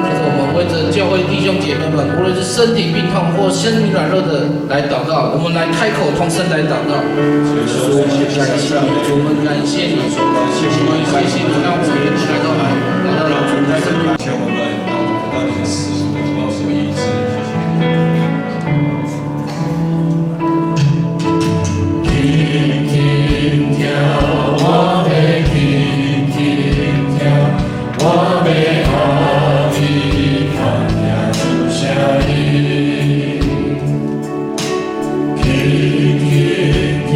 就是我们为着教会弟兄姐妹们，无论是身体病痛或生命软弱的来祷告，我们来开口同声来祷告。主，我们感谢你，主，我们感谢你，我们谢谢你，让我们也来到了主的身边。求我们让我们到你的死所，保守医治，谢谢你。轻跳，我要轻跳，我要好你看呀主下你，轻跳，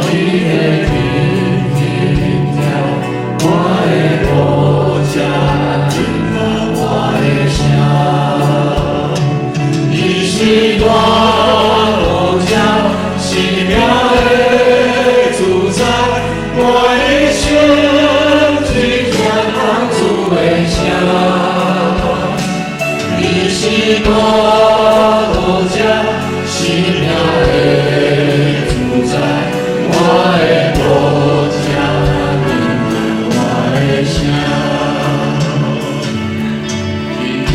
你的轻跳，我的国家，听我的声，你是大国家，奇妙的主宰，我的心只想望主的声。你是大国家，奇妙的主宰，我的国家，听我的声。轻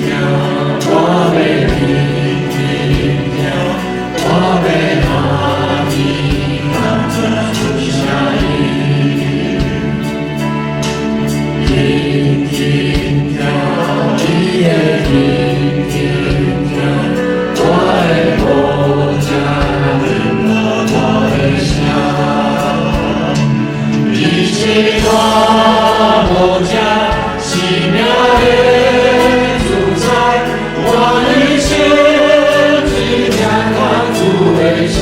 跳，我要轻跳，我要好你看着主下你，轻跳，你的轻跳，我的国家，听我的声。你是大国家，奇妙的主宰，我的心只仰望主的声。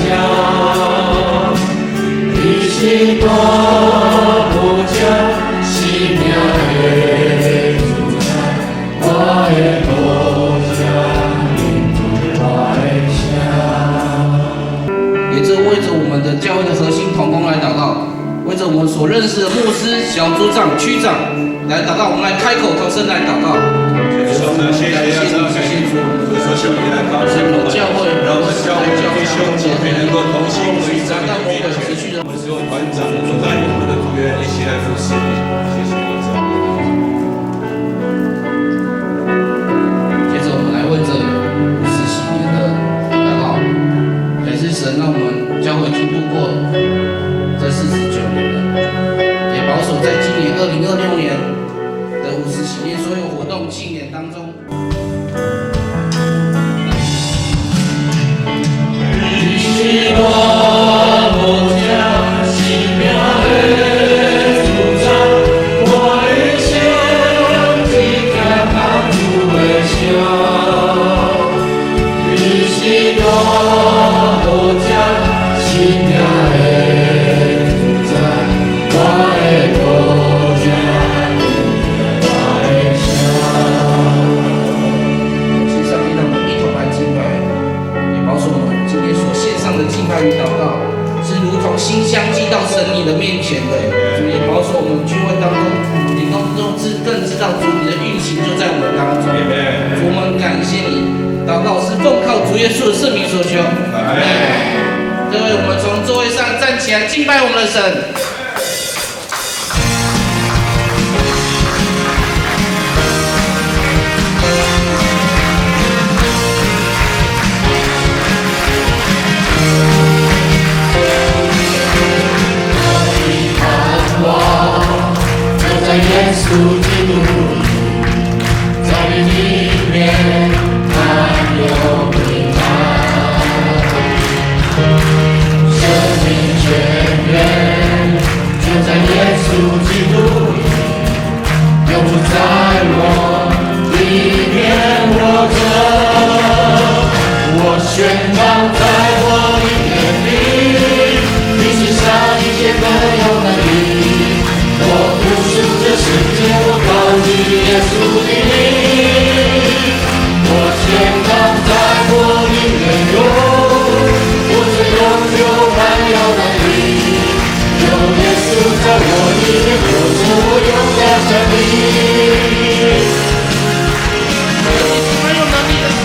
你是大国家，奇妙的主宰，我的国家，听我的声。也是为着我们的教会的核心同工来祷告，为着我们所认识的牧师、小组长、区长来祷告，我们来开口同声来祷告。谢谢主，谢谢主，说求你来高兴我们，教会，让我们教会弟兄姐妹能够同心合意，在你的面前。我们所有团长、总带领我们的组员一起来服侍你，谢谢你。接着我们来为着40年的祷告，也是神让我们教会已经度过这49年了，也保守在今年2026年的50喜年所有活动庆典当中。你是大国家，奇妙的主宰，我的心只仰望主的声。你是大国家，奇妙的主宰，我的国家，听我的声。请上帝让我们一同来敬拜，也保守我们今天所献上的敬拜与祷告，是如同馨香寄到神你的面前的。主也保守我们聚会当中，你更知道主你的运行就在我们当中。主，我们感谢你，祷告是奉靠主耶稣的圣名所求。各位，我们从座位上站起来敬拜我们的神。在耶稣基督里，在你里面还有平安，生命泉源就在耶稣基督里，永不在我里面活着。我宣告在我里面里，你是上一切都有能力。我不属这世界，我靠你耶稣的名。我宣告在我里面有，我这永久还有能力。有耶稣在我里面，活着我永远生命。还有能力的神。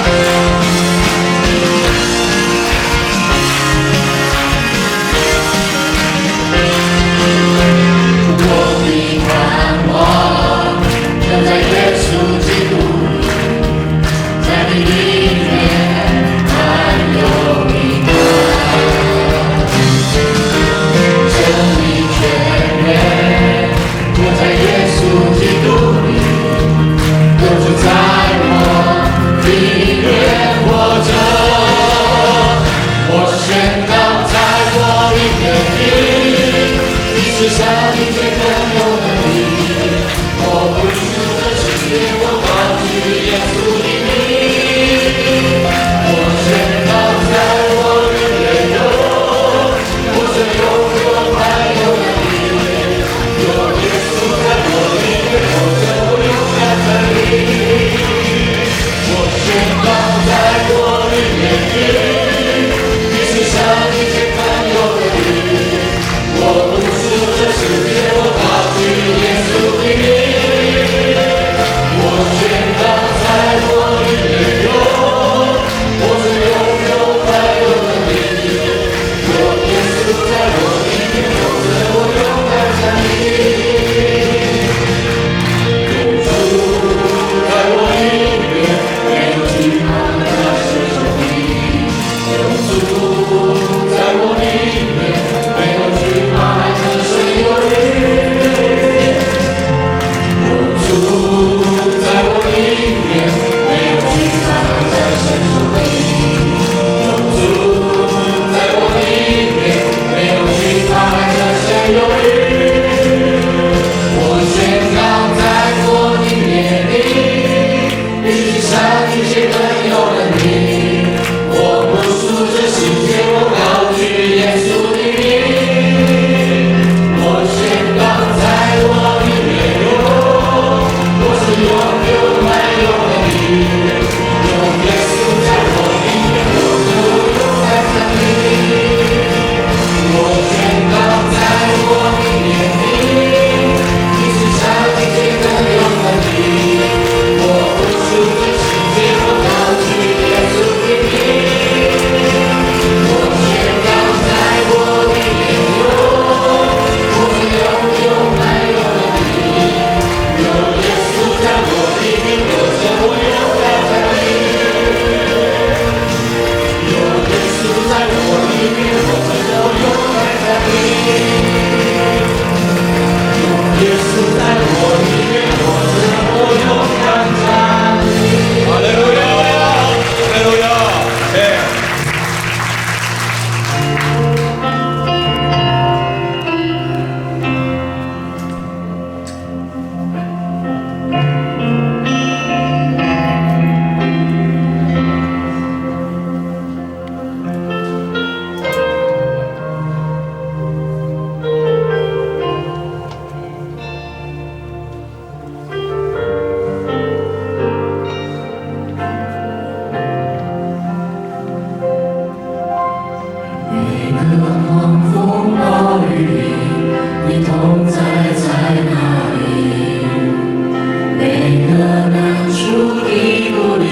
个难处的顾虑，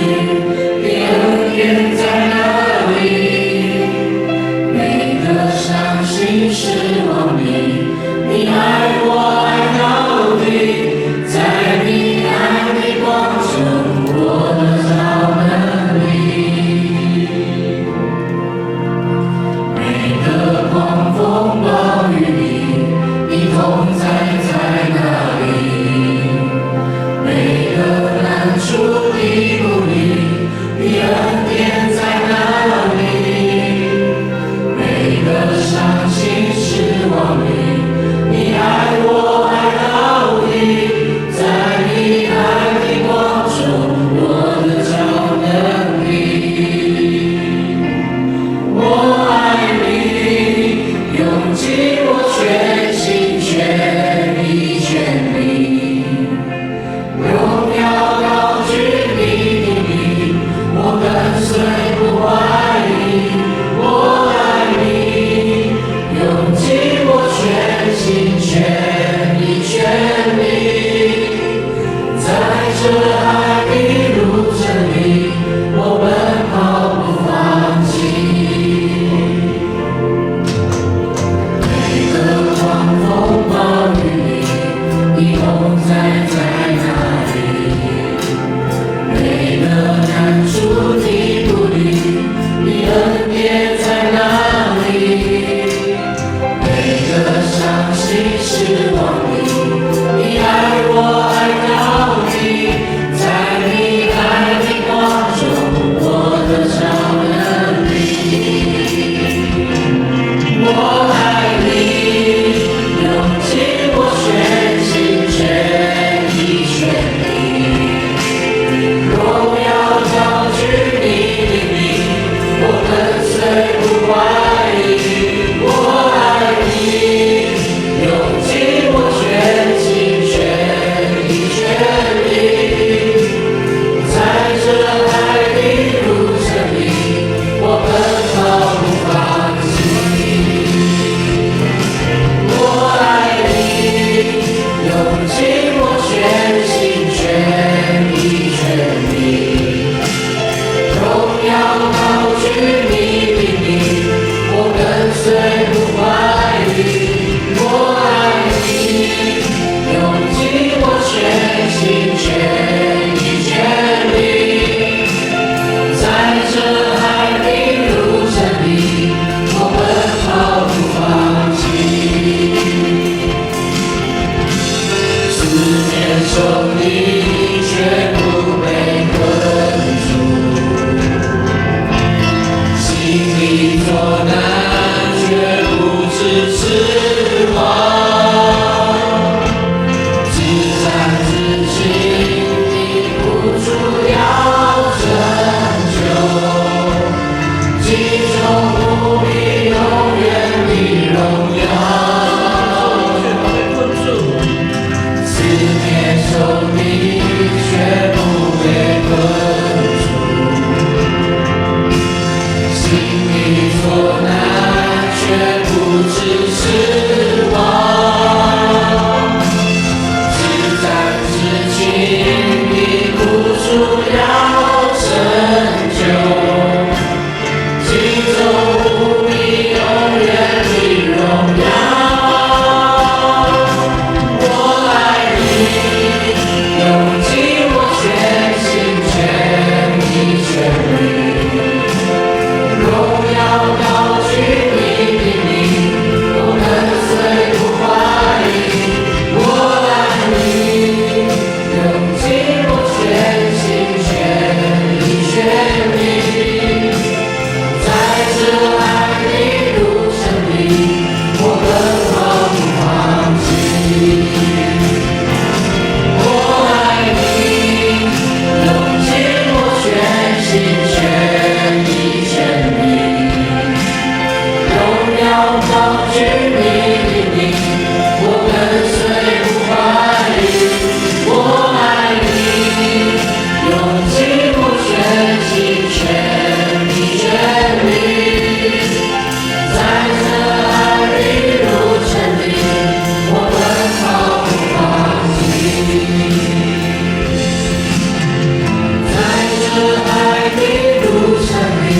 你恩典在哪里？每个伤心失望里，你爱我爱到底，在你爱的光中，我得着能力。每个狂风暴雨里，你同在在哪里？每个难处的顾虑，你恩典在哪里？每个伤心失望里，你爱我爱到底，在你爱的光中，我得着能力。我爱你，用尽我全心全意全力，荣耀高举你的名，我跟随不怀疑。我爱你，用尽我全心全意全力，在这爱的路程里，我奔跑不放弃。每个狂风暴雨里，你同在在哪里？每个难处的顾虑，你恩典在哪里？每个伤心失望里，你爱我爱到底，在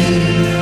你。